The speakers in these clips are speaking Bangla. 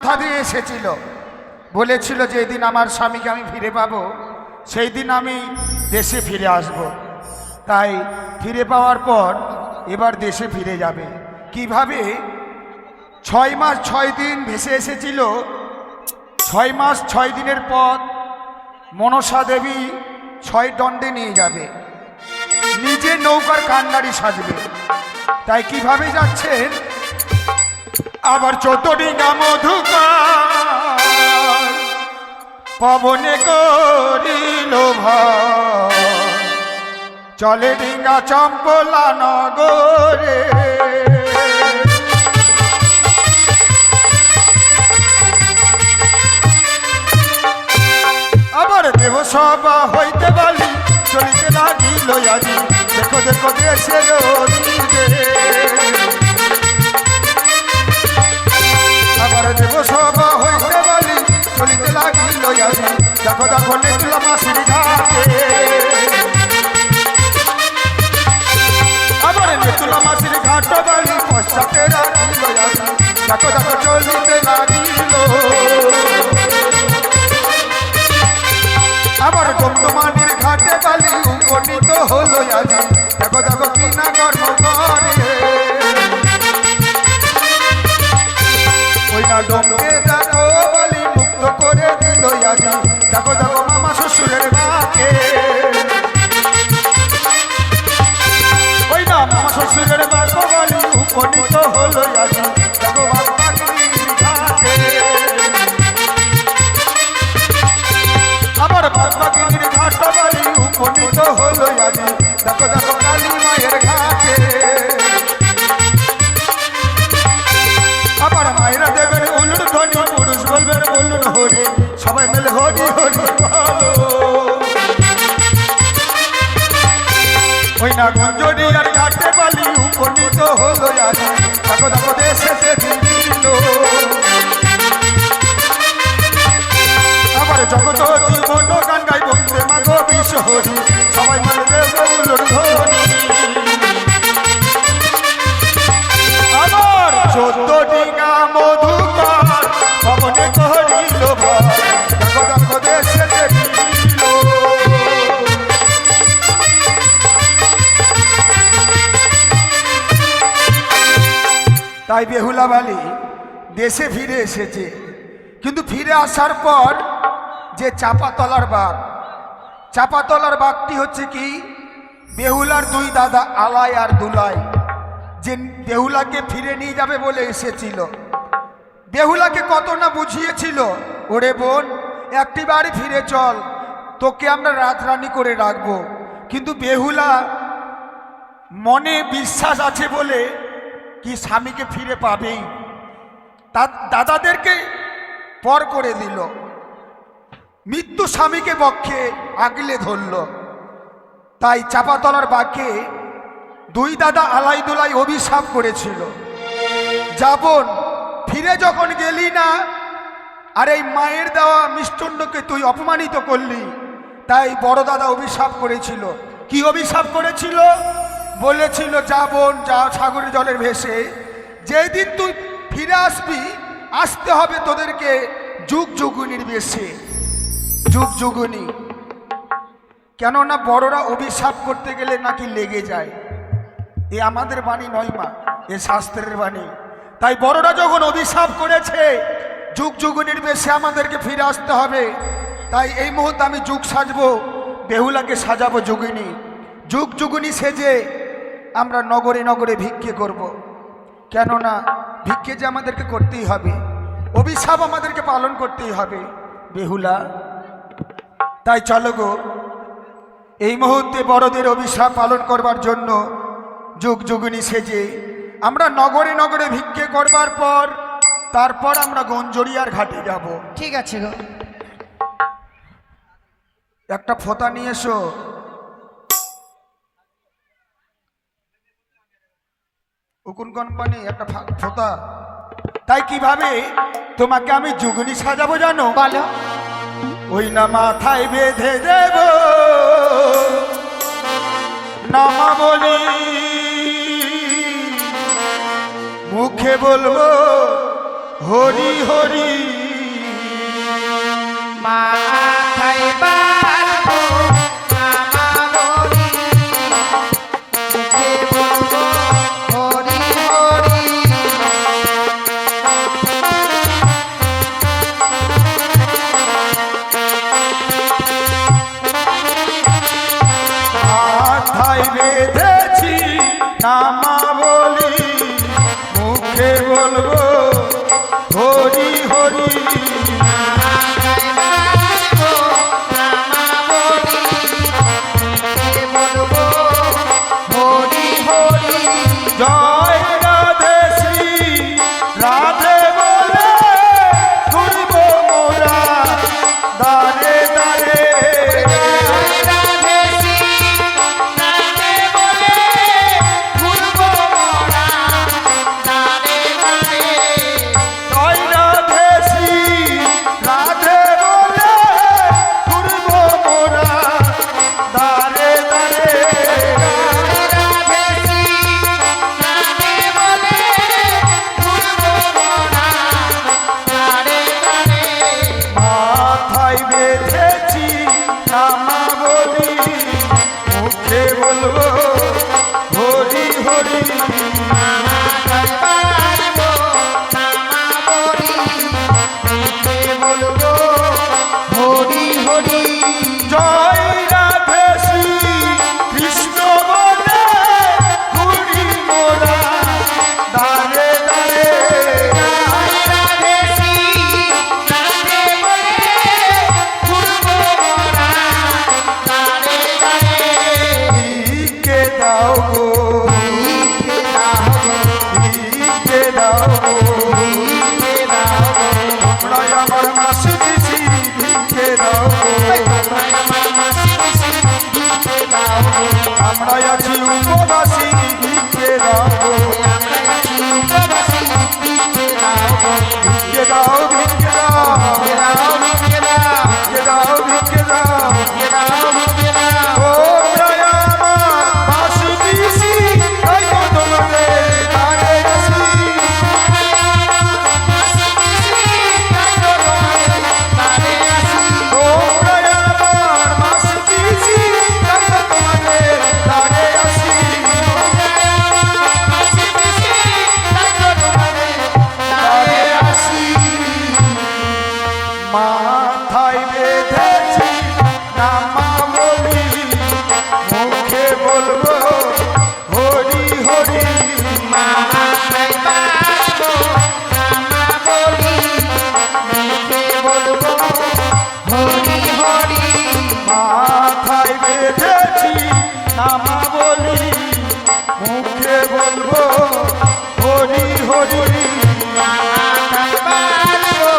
কথা দিয়ে এসেছিল, বলেছিল যে দিন আমার স্বামীকে আমি ফিরে পাবো সেই দিন আমি দেশে ফিরে আসব। তাই ফিরে পাওয়ার পর এবার দেশে ফিরে যাবে। কিভাবে 6 মাস 6 দিন ভেসে এসেছিল, 6 মাস 6 দিনের পর মনসা দেবী 6 দণ্ডে নিয়ে যাবে, নিজে নৌকার কান্ডারি সাজবে। তাই কিভাবে যাচ্ছেন, আবার 14 ডিঙা মধুকার পবনে করিল ভয়, চলে ডিঙা চম্পলা নগরে। আবার দেবসভা হইতে বলি চলিতে লাগিল আজি, দেখো দেখো দেশের আবার দেবসভা হইতে বলি চলিতে লাগিল আজি, দেখো দেখো নেকলা মাসির ঘাটে। আবার নেকলা মাসির ঘাট বলি পশ্চাতে রাখিল আজি, দেখো দেখো চলিতে লাগিল। আবার দমদমানির ঘাটে বালি উপনীত হলো আজি, দেখো দেখো কিনা গর্ব করে। ওই না ডমকে দেখো বালি মুক্ত করে দিল আজি, দেখো দেখো মামা শ্বশুরের মাকে। ওই না মামা শ্বশুরের মাকে বালি উপনীত হলো আজি, দেখো বাগবাগিনীর ঘাটে। আবার বাগবাগিনীর ঘাট বালি উপনীত হলো আজি, দেখো দেখো কালী মায়ের ঘাটে। আবার মায়েরা দেবেন উলুর ধ্বনি, পুরুষ বলবেন বলুন হরি, সবাই মিলে হরি হরি বলো। ওই না গঞ্জরিয়ার ঘাটে বালি উপনীত হলো আজি, দেখো দেখো দেশে ফিরিল। আবার জগত জীবন গান গাই বন্দে মাগো বিশ্বহরি, সবাই মিলে দেব উলুর ধ্বনি। আবার 14 ডিঙা মধুকার পবনে করিল ভয়, দেখো দেখো দেশে ফিরিল। তাই বেহুলা বালি দেশে ফিরে এসেছে, কিন্তু ফিরে আসার পর যে চাপাতলার বাঘ, চাপাতলার বাঘটি হচ্ছে কি, বেহুলার 2 দাদা আলাই আর দুলাই, যে বেহুলাকে ফিরে নিয়ে যাবে বলে এসেছিল। বেহুলাকে কত না বুঝিয়েছিল, ওরে বোন একটি বাড়ি ফিরে চল, তোকে আমরা রাজরানী করে রাখবো। কিন্তু বেহুলা মনে বিশ্বাস আছে বলে কি স্বামীকে ফিরে পাবেই, তার দাদাদেরকে পর করে দিল, মৃত্যু স্বামীকে বক্ষে আগলে ধরল। তাই চাপাতলার বাঘকে 2 দাদা আলাই দুলাই অভিশাপ করেছিল, যাবন ফিরে যখন গেলি না, আর এই মায়ের দেওয়া মিষ্টণ্ডকে তুই অপমানিত করলি। তাই বড় দাদা অভিশাপ করেছিল। কি অভিশাপ করেছিল, বলেছিল যাবন যা সাগরের জলের ভেসে, যেদিন তুই ফিরে আসবি আসতে হবে তোদেরকে যুগ যুগুনির বেশে, যুগ যুগুনি। কেননা বড়রা অভিশাপ করতে গেলে নাকি লেগে যায়, এ আমাদের বাণী নয় মা, এ শাস্ত্রের বাণী। তাই বড়রা যখন অভিশাপ করেছে যুগ যুগুনির বেশে আমাদেরকে ফিরে আসতে হবে, তাই এই মুহূর্তে আমি যুগ সাজবো, বেহুলাকে সাজাবো যুগিনী, যুগ যুগুনি সেজে আমরা নগরে নগরে ভিক্ষে করব। কেননা ভিক্ষে যে আমাদেরকে করতেই হবে, অভিশাপ আমাদেরকে পালন করতেই হবে বেহুলা। তাই চলো গো, এই মুহূর্তে বড়দের অভিশাপ পালন করবার জন্য যুগ যুগিনী সেজে আমরা নগরে নগরে ভিক্ষে করবার পর তারপর আমরা গঞ্জরিয়ার ঘাটে যাব। ঠিক আছে গো। একটা ফোঁতা নিয়ে এসো। উকুন কোম্পানি একটা ফোঁতা। তাই কিভাবে তোমাকে আমি যুগনি সাজাবো জানো? বলো। ওই না মাথায় বেঁধে দেব নামা বলি, মুখে বলবো হরি হরি। মাথায় বাঁধবো নামাবলী, মুখে বলবো হরি হরি। মাথায় বেঁধেছি নামাবলী, মুখে বলবো হরি হরি। মাথায় বাঁধবো নামাবলী, মুখে বলবো হরি হরি। জয় রাধে শ্রী রাধে বলে ঘুরব মোরা দারে দারে। রাধে শ্রী রাধে বলে ঘুরবো মোরা দারে দারে। জয় রাধে শ্রী রাধে বলে ঘুরব মোরা দারে দারে। রাধে শ্রী রাধে বলে ঘুরবো মোরা দারে দারে। মাথায় বেঁধেছি নামাবলী, মুখে বলবো হরি হরি। মাথায় বাঁধবো নামাবলী, মুখে বলবো হরি হরি। জয় রাধে শ্রী কৃষ্ণ বলে ঘুরি মোরা দারে দারে। রাধে শ্রী রাধে বলে ঘুরবো মোরা দারে দারে। ভিকে দাও গো, ভিক্ষে দাও গো, ভিকে দাও গো, ভিক্ষে দাও গো। তোমরাই আমার মাসি পিসি ভিকে দাও গো। তোমরা আমার মাসি পিসি ভিক্ষে দাও গো। আমরা আছি উপবাসী ভিকে দাও গো। আমরা আছি উপবাসী ভিক্ষে দাও গো। ভিকে দাও ভিকে দাও, ভিক্ষে দাও, ভিক্ষে দাও, ভিকে দাও ভিকে দাও। ভিক্ষে দাও, ভিক্ষে দাও। তোমরাই আমার মাসি পিসি, তাই তো তোমাদের দাঁড়ে আসি। মাসি পিসি তাই তো তোমাদের দারে আসি। তোমরাই আমার মাসি পিসি, তাই তো তোমাদের দাঁড়ে আসি। মাসি পিসি তাই তো তোমাদের দারে আসি। মাথায় বেঁধেছি নামাবলী, মুখে বলবো হরি হরি। মাথায় বাঁধবো নামাবলী, মুখে বলবো হরি হরি। মাথায় বেঁধেছি নামাবলী, মুখে বলবো হরি হরি। মাথায় বাঁধবো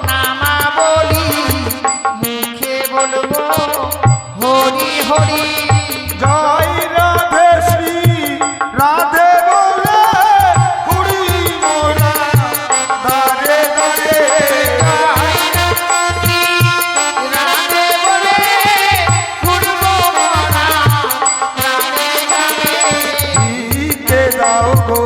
নামাবলী, মুখে বলবো হরি হরি। জয় রাধে শ্রী রাধে বলে ঘুরি মোরা দারে দারে। শ্রী রাধে বলে ঘুরবো মোরা দারে দারে। ভিকে দাও গো,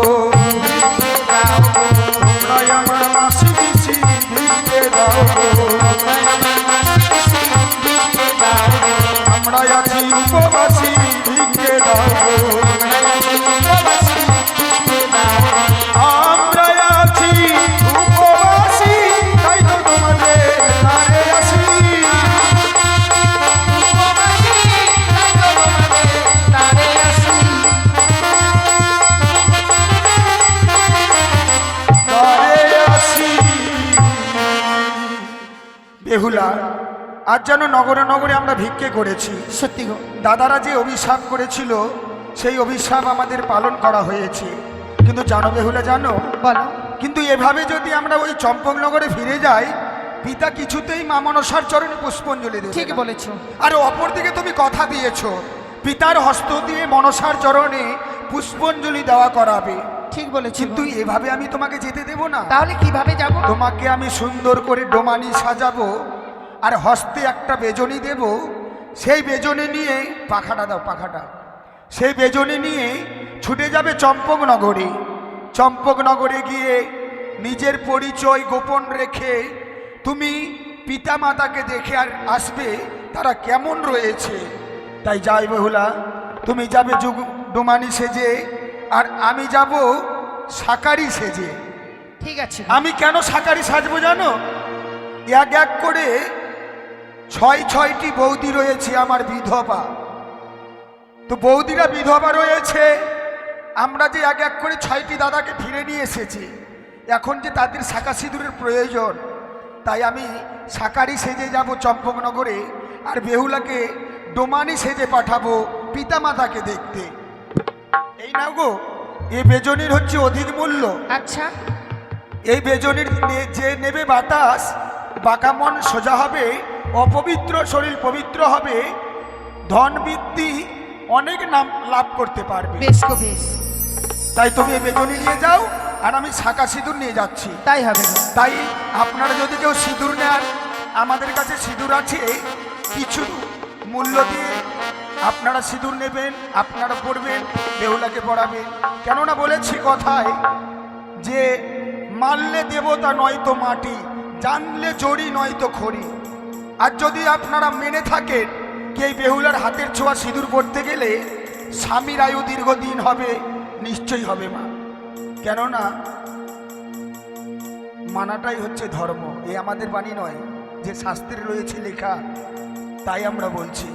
ভিক্ষে দাও গো, তোমরাই আমার মাসি পিসি ভিকে দাও গো। তোমরা আমার মাসি পিসি ভিক্ষে দাও গো। আমরা আছি উপবাসী ভিকে দাও গো। আমরা আছি উপবাসী ভিক্ষে দাও গো। আমরা আছি উপবাসী, তাই তো তোমাদের দাঁড়ে আসি। উপবাসী তাই তো তোমাদের দারে আসি। দাঁড়ে আসি। বেহুলা, আজ যেন নগরে নগরে আমরা ভিক্ষে করেছি। সত্যি গো, দাদারা যে অভিশাপ করেছিল সেই অভিশাপ আমাদের পালন করা হয়েছে। কিন্তু জানো বেহুলা, জানো, বলো। কিন্তু এভাবে যদি আমরা ওই চম্পকনগরে ফিরে যাই, পিতা কিছুতেই মা মনসার চরণে পুষ্পাঞ্জলি দেবে ঠিক না। বলেছো। আর অপরদিকে তুমি কথা দিয়েছো পিতার হস্ত দিয়ে মনসার চরণে পুষ্পাঞ্জলি দেওয়া করাবে। ঠিক বলেছো। কিন্তু এভাবে আমি তোমাকে যেতে দেব না। তাহলে কিভাবে যাব? তোমাকে আমি সুন্দর করে ডোমানি সাজাবো, আর হস্তে একটা বেজনি দেব। সেই বেজনি নিয়ে পাখাটা দাও, পাখাটা, সেই বেজনি নিয়ে ছুটে যাবে চম্পকনগরে। চম্পকনগরে গিয়ে নিজের পরিচয় গোপন রেখে তুমি পিতামাতাকে দেখে আর আসবে তারা কেমন রয়েছে। তাই যাই বেহুলা, তুমি যাবে ডোমানি সেজে আর আমি যাব শাকারি সেজে। ঠিক আছে। আমি কেন শাকারি সাজবো জানো? এক এক করে ছয়টি বৌদি রয়েছে আমার বিধবা। তো বৌদিরা বিধবা রয়েছে, আমরা যে এক এক করে 6টি দাদাকে ফিরে নিয়ে এসেছি, এখন যে তাদের শাঁকা সিঁদুরের প্রয়োজন, তাই আমি শাকারি সেজে যাব চম্পকনগরে আর বেহুলাকে ডোমানি সেজে পাঠাবো পিতামাতাকে দেখতে। এই নাও গো, এই বেজনির হচ্ছে অধিক মূল্য। আচ্ছা। এই বেজনির যে নেবে বাতাস, বাঁকা মন সোজা হবে, অপবিত্র শরীর পবিত্র হবে, ধন বৃদ্ধি অনেক নাম লাভ করতে পারবে। বেশ গো বেশ। তাই তুমি এই বেজনি নিয়ে যাও আর আমি শাঁকা সিঁদুর নিয়ে যাচ্ছি। তাই হবে গো। তাই আপনারা যদি কেউ সিঁদুর নেন, আমাদের কাছে সিঁদুর আছে, কিছু মূল্য দিয়ে আপনারা সিঁদুর নেবেন, আপনারা পড়বেন, বেহুলাকে পড়াবেন। কেননা বলেছি কথায় যে মারলে দেবতা নয়তো মাটি, জানলে জড়ি নয়তো খড়ি। আর যদি আপনারা মেনে থাকেন কি এই বেহুলার হাতের ছোঁয়া সিঁদুর পড়তে গেলে স্বামীর আয়ু দীর্ঘদিন হবে, নিশ্চয়ই হবে মা। কেননা মানাটাই হচ্ছে ধর্ম, এ আমাদের বাণী নয়, যে শাস্ত্রে রয়েছে লেখা, তাই আমরা বলছি।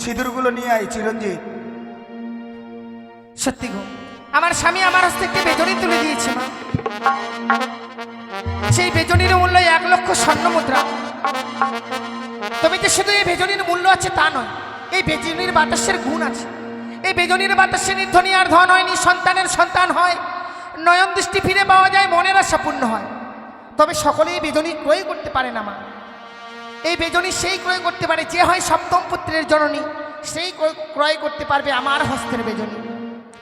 সিঁদুরগুলো নিয়ে আয় চিরঞ্জিত। সত্যি গো, আমার স্বামী আমার হাত থেকে বেজনি তুলে দিয়েছে মা। সেই বেজনির মূল্য 1 লক্ষ স্বর্ণ মুদ্রা। তবে যে শুধু এই বেজনির মূল্য আছে তা নয়, এই বেজনির বাতাসের গুণ আছে। এই বেজনির বাতাসে নির্ধনী আর ধন হয়নি, সন্তানের সন্তান হয়, নয়ন দৃষ্টি ফিরে পাওয়া যায়, মনের আশা পূর্ণ হয়। তবে সকলেই বেজনি ক্রয় করতে পারে না মা। এই বেজনি সেই ক্রয় করতে পারে যে হয় সপ্তম পুত্রের জননী, সেই ক্রয় করতে পারবে আমার হস্তের বেজনি।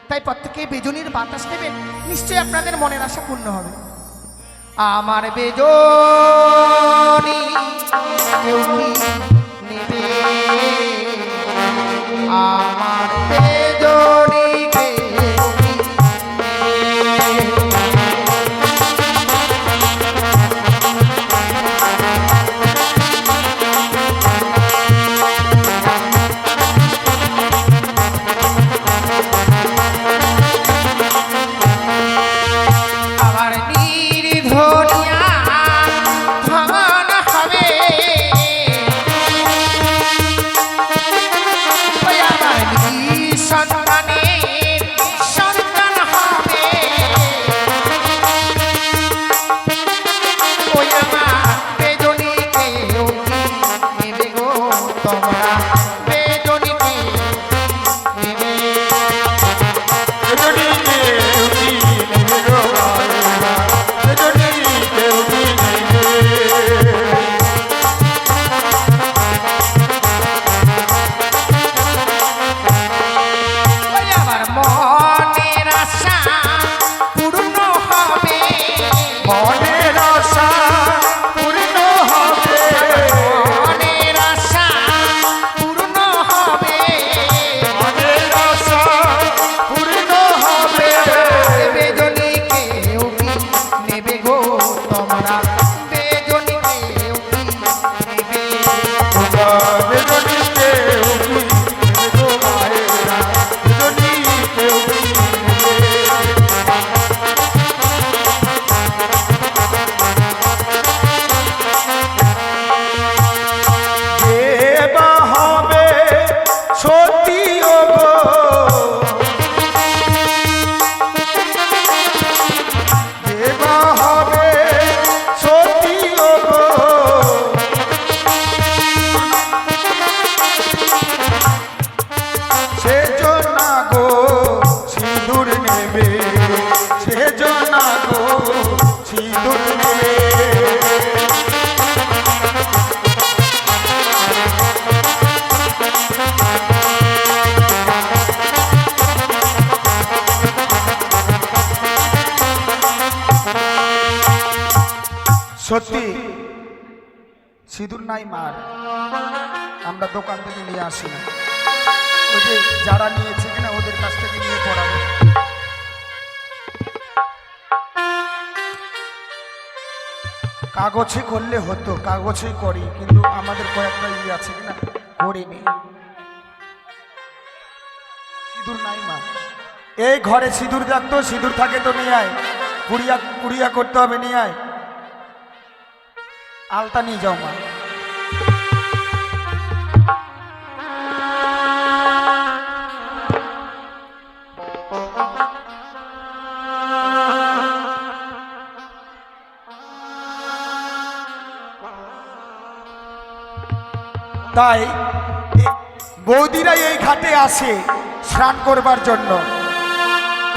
তাই প্রত্যেকে বেজনির বাতাস নেবেন, নিশ্চয়ই আপনাদের মনের আশা পূর্ণ হবে। আমার বেজনি কেউ কি নেবে? আমার বেজনি কেউ কি নেবে? আমার নির্ধনিয়া ধন হবে, ওই আমার সন্তানের সন্তান হবে, ওই আমার বেজনিকে নেবে গো তোমরা, বেজনিকে নেবে। ওই আমার মনের আশা পূর্ণ হবে, মনের আশা পূর্ণ হবে, মনের আশা পূর্ণ হবে, মনের আশা পূর্ণ হবে। বেজনিকে নেবে গো তোমরা, বেজনিকে নেবে। বেজনিকে নেবে গো মায়েরা, বেজনিকে দেবা হবে সতী ও গো, দেবা হবে সতী ও গো, সেজন্য গো সিঁদুর নেবে, সেজন্য গো সিঁদুর নেবে। সত্যি সিঁদুর নাই মার, আমরা দোকান থেকে নিয়ে আসি না, ওই যে যারা নিয়েছে কিনা ওদের কাছ থেকে নিয়ে পড়াবো। কাগজে করলে হতো, কাগজেই করি, কিন্তু আমাদের কয়েকটা আছে না, করিনি। সিঁদুর নাই মা, এই ঘরে সিঁদুর থাকতো, সিঁদুর থাকে তো নিয়ে আয়, পুড়িয়া পুড়িয়া করতে হবে, নিয়ে আয়। আলতা নিয়ে যাও মা। তাই বৌদিরা এই ঘাটে আসে স্নান করবার জন্য,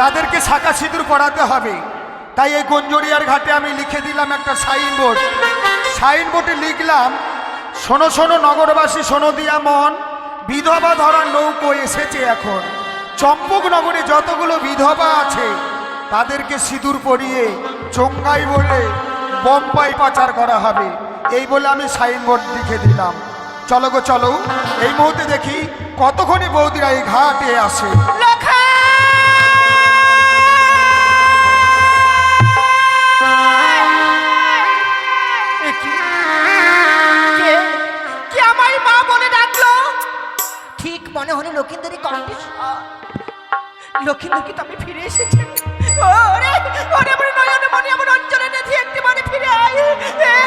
তাদেরকে শাঁখা সিঁদুর পরাতে হবে। তাই এই গঞ্জরিয়ার ঘাটে আমি লিখে দিলাম একটা সাইনবোর্ড, সাইনবোর্ডে লিখলাম, শোনো শোনো নগরবাসী, শোনো দিয়া মন, বিধবা ধরা নৌকো এসেছে এখন। চম্পকনগরে যতগুলো বিধবা আছে তাদেরকে সিঁদুর পরিয়ে চোঙ্গাই বলে বোম্বাই পাচার করা হবে, এই বলে আমি সাইনবোর্ড লিখে দিলাম। চলো গো চলো, এই মুহূর্তে দেখি কতক্ষণে বৌদিরা এই ঘাটে আসে। ঠিক মনে হলো লক্ষিন্দরী কণ্ঠস্বর। লক্ষিন্দর কি তবে ফিরে এসেছে? ওরে ওরে আমার নয়ন মনে আমার অঞ্চলে নেই, একটিবারে ফিরে আয়,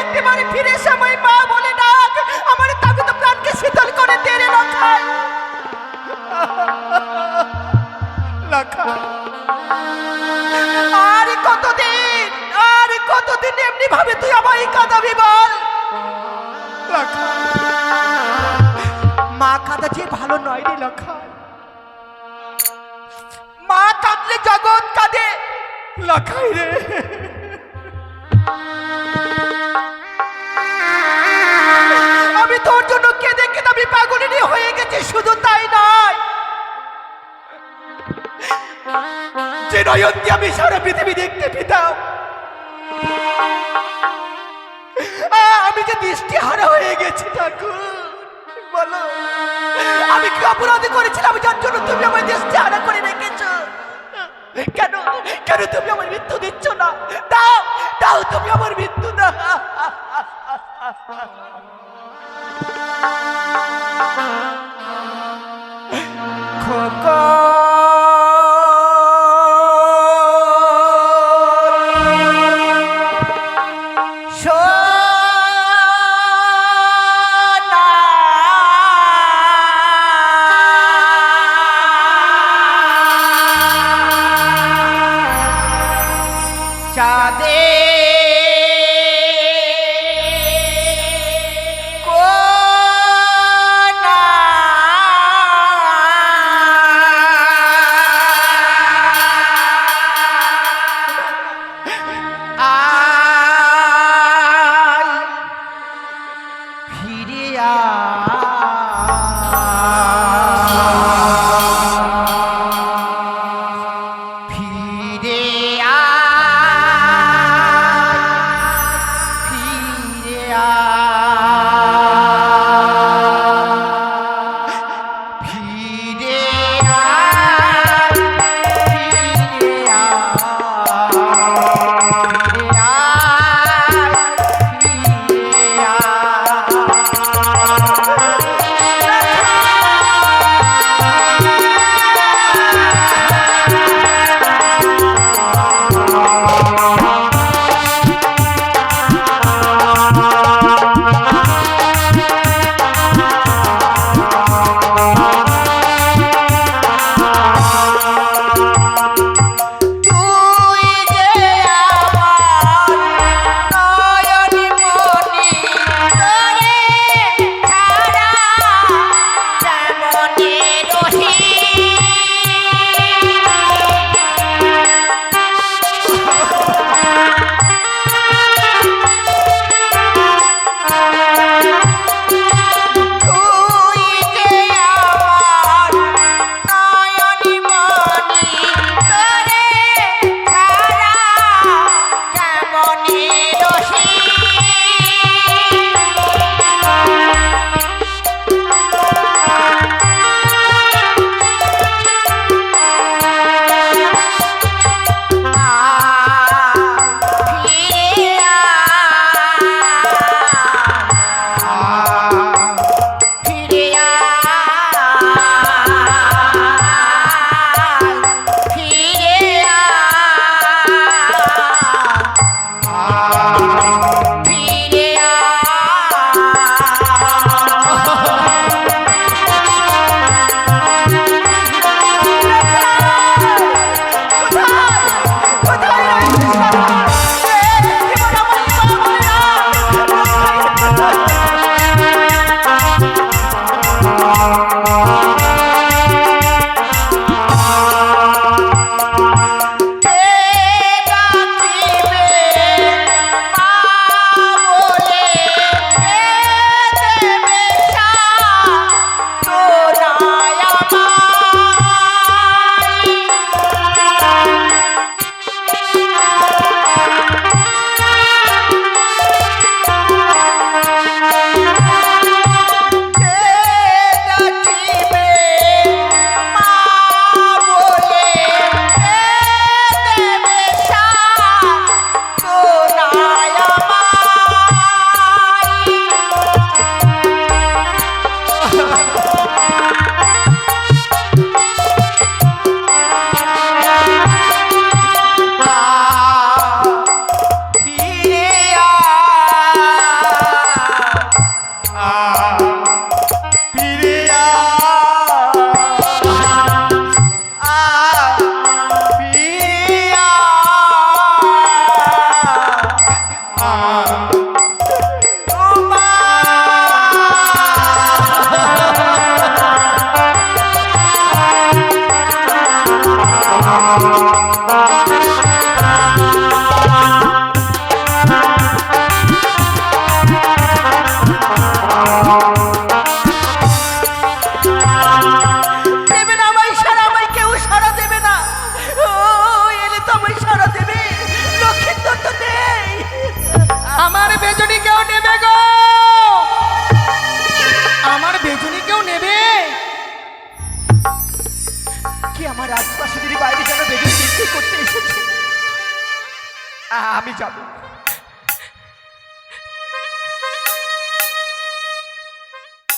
একটিবারে ফিরে এসে আমায় মা বলে ডাক, আমার তাকে তো প্রাণকে শীতল করে দে রে লক্ষাই। লক্ষাই আর কতদিন এমনি ভাবে তুই আমায় কাঁদাবি বল? লক্ষাই মা কাঁদা যে ভালো নয় রে লক্ষাই, মা কাঁদলে জগৎ কাঁদে লক্ষাই রে। আমি তোর জন্য কেঁদে কেঁদে আমি পাগলিনী হয়ে গেছি, শুধু তাই নয়, যে নয়ন দিয়ে আমি সারা পৃথিবী দেখতে পেতাম, আমি যে দৃষ্টিহারা হয়ে গেছি। ঠাকুর বলো, আমি কি অপরাধ করেছিলাম যার জন্য তুমি আমার দৃষ্টিহারা করে রেখেছো? কেন কেন তুমি আমার মৃত্যু দিচ্ছ না? দাও দাও, তুমি আমার মৃত্যু দাও। খোকা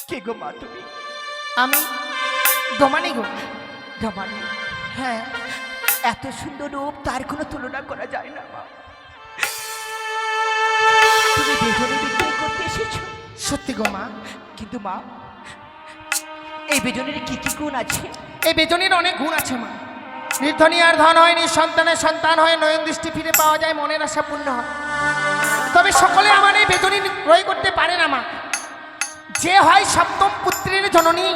কে গো মা তুমি? আমি ডোমানি গো। ডোমানি? হ্যাঁ। এত সুন্দর রূপ তার কোনো তুলনা করা যায় না মা। তুমি বেজনি বিক্রি করতে এসেছো? সত্যি গো মা। কিন্তু মা, এই বেজনের কি কি গুণ আছে? এই বেজনির অনেক গুণ আছে মা। নির্ধনী আর ধন হয়নি, সন্তানের সন্তান হয়, নয়ন দৃষ্টি ফিরে পাওয়া যায়, মনের আশা পূর্ণ হয়। তবে সকলে আমার এই বেজনি ক্রয় করতে পারে না মা। যে হয় সপ্তম পুত্রের জননী,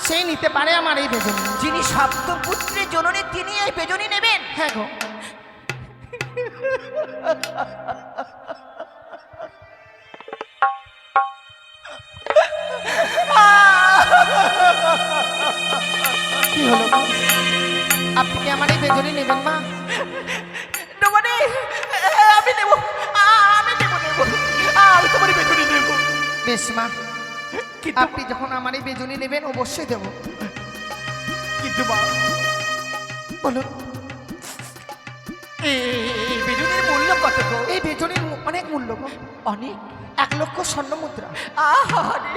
সেই নিতে পারে আমার এই বেজনি। যিনি সপ্তম পুত্রের জননী তিনি এই বেজনি নেবেন? হ্যাঁ গো। কি হলো গো? আপনি কি আমার এই বেজনি নেবেন মা? ডোমানি, আমি নেব, আমি নেব, আমি তোমার বেজনি নেব। বেশ মা, কিন্তু আপনি যখন আমার এই বেজনি নেবেন অবশ্যই দেব। কিন্তু মা, বলুন এই বেজনির মূল্য কত গো? এই বেজনির অনেক মূল্য গো। অনেক। 1 লক্ষ স্বর্ণ মুদ্রা। আহারে,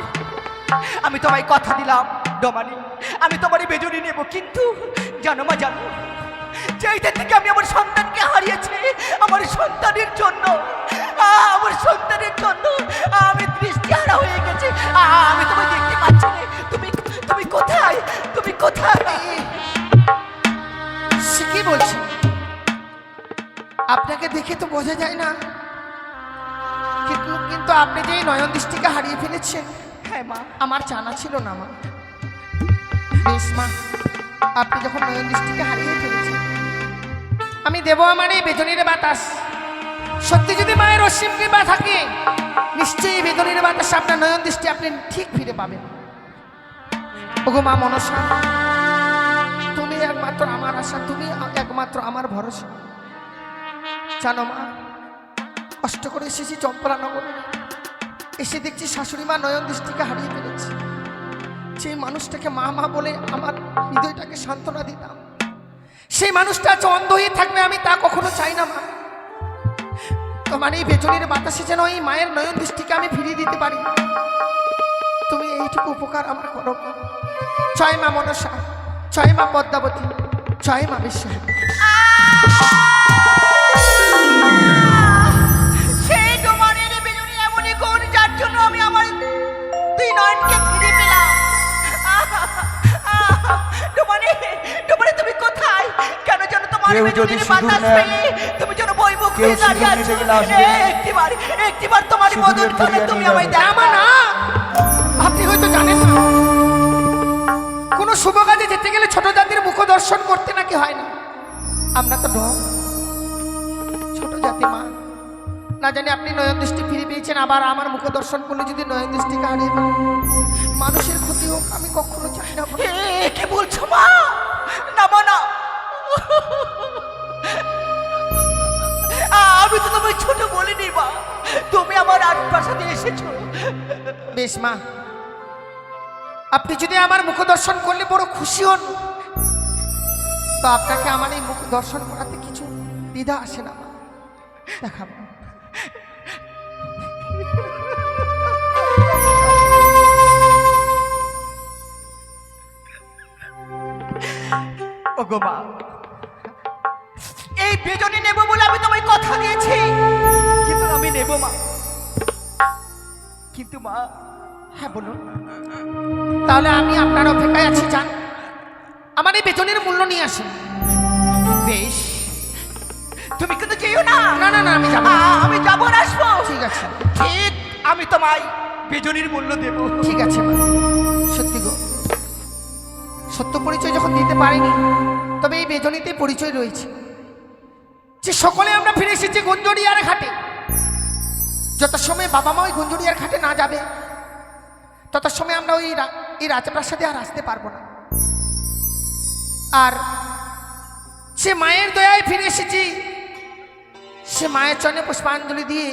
আমি তোমায় কথা দিলাম ডোমানি, আমি তোমার বেজনি নেব। কিন্তু জানো মা, জানো, যেইটা থেকে আমি আমার সন্তানকে হারিয়েছি, আমার সন্তানের জন্য, আমার সন্তানের জন্য আমি দৃষ্টিহারা হয়ে গেছি। আমি তোমায় দেখতে পাচ্ছি না। তুমি তুমি কোথায়? তুমি কোথায়? সে কি বলছে? আপনাকে দেখে তো বোঝা যায় না, কিন্তু আপনি যে এই নয়ন দৃষ্টিকে হারিয়ে ফেলেছেন, হ্যাঁ মা, আমার জানা ছিল না মা। বেশ মা, আপনি যখন নয়ন দৃষ্টিকে হারিয়ে ফেলেছেন, আমি দেব আমার এই বেজনির বাতাস। সত্যি যদি মায়ের অসীম কৃপা থাকে, নিশ্চয়ই এই বেজনির বাতাস আপনার নয়ন দৃষ্টি আপনি ঠিক ফিরে পাবেন। ওগো মা মনসা, তুমি একমাত্র আমার আশা, তুমি একমাত্র আমার ভরসা। জানো মা, কষ্ট করে এসেছি চম্পলানগরে, এসে দেখছি শাশুড়ি মা নয়ন দৃষ্টিকে হারিয়ে ফেলেছে। সেই মানুষটাকে মা মা বলে আমার হৃদয়টাকে সান্ত্বনা দিতাম, সেই মানুষটা আজ অন্ধ হয়ে থাকবে, আমি তা কখনো চাই না মা। তোমার এই বেজনির বাতাসে যেন এই মায়ের নয়ন দৃষ্টিকে আমি ফিরিয়ে দিতে পারি, তুমি এইটুকু উপকার আমার করো। জয় মা মনসা, জয় মা পদ্মাবতী, জয় মা বিশ্ব। সেই ডোমানের বেজনি এমনই গুণ যার জন্য আমি আমার দুই নয়নকে ফিরে পেলাম। ডোমানি, ডোমানি তুমি কোথায়? কেন যেন তোমার কেউ যদি বেজনির সিঁদুর বাতাস নেয়, পেলে তুমি যেন বইমুখ কেউ হয়ে দাঁড়িয়ে সিঁদুর আছো। নিতে গেলে আসবে। একটিবার তোমার সিঁদুরের মদন করে পুড়িয়ে তুমি নিয়ে আমায় যাবে। না মা, দেখো না, আপনি হয়তো জানেন না, কোনো শুভ কাজে যেতে গেলে ছোট জাতির মুখ দর্শন করতে নাকি হয় না। আমরা তো ছোট জাতি মা, না জানি আপনি নয়ন দৃষ্টি ফিরে পেয়েছেন, আবার আমার মুখ দর্শন করলে যদি নয়ন দৃষ্টিকে হারিয়ে ফেলেন, মানুষের ক্ষতি হোক, আমি কখনো চাই না মা। কি বলছো মা? না মা, না, আমি তো তোমায় ছোট বলিনি মা, তুমি আমার আশপাশে এসেছো। বেশ মা, আপনি যদি আমার মুখ দর্শন করলে বড় খুশি হন, তো আপনাকে আমার এই মুখ দর্শন করাতে কিছু দ্বিধা আসে না মা। দেখাবো। ওগো মা, এই বেজনি নেব বলে আমি তোমায় কথা দিয়েছি, কিন্তু আমি নেব মা। কিন্তু মা, হ্যাঁ বলুন। তাহলে আমি আপনার অপেক্ষায় আছি, যান আমার এই বেতনের মূল্য নিয়ে আসেন। বেশ, তুমি কিন্তু যেও না। না না না, আমি যাবো না। আমি যাবো না, আসবো। ঠিক আছে, ঠিক, আমি তোমায় বেজনির মূল্য দেব। ঠিক আছে মা। সত্যি গো, সত্য পরিচয় যখন দিতে পারিনি, তবে এই বেজনিতে পরিচয় রয়েছে যে সকলে আমরা ফিরে এসেছি গুঞ্জরিয়ার ঘাটে। যত সময় বাবা মা ওই গুঞ্জরিয়ার ঘাটে না যাবে, তত সময় আমরা এই রাজপ্রাসাদে আর আসতে পারবো না। আর সে মায়ের দয়ায় ফিরে এসেছি, সে মায়ের চরণে পুষ্পাঞ্জলি দিয়ে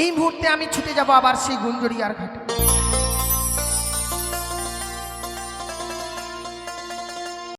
এই মুহূর্তে আমি ছুটে যাব আবার সেই গুঞ্জরিয়ার ঘাটে।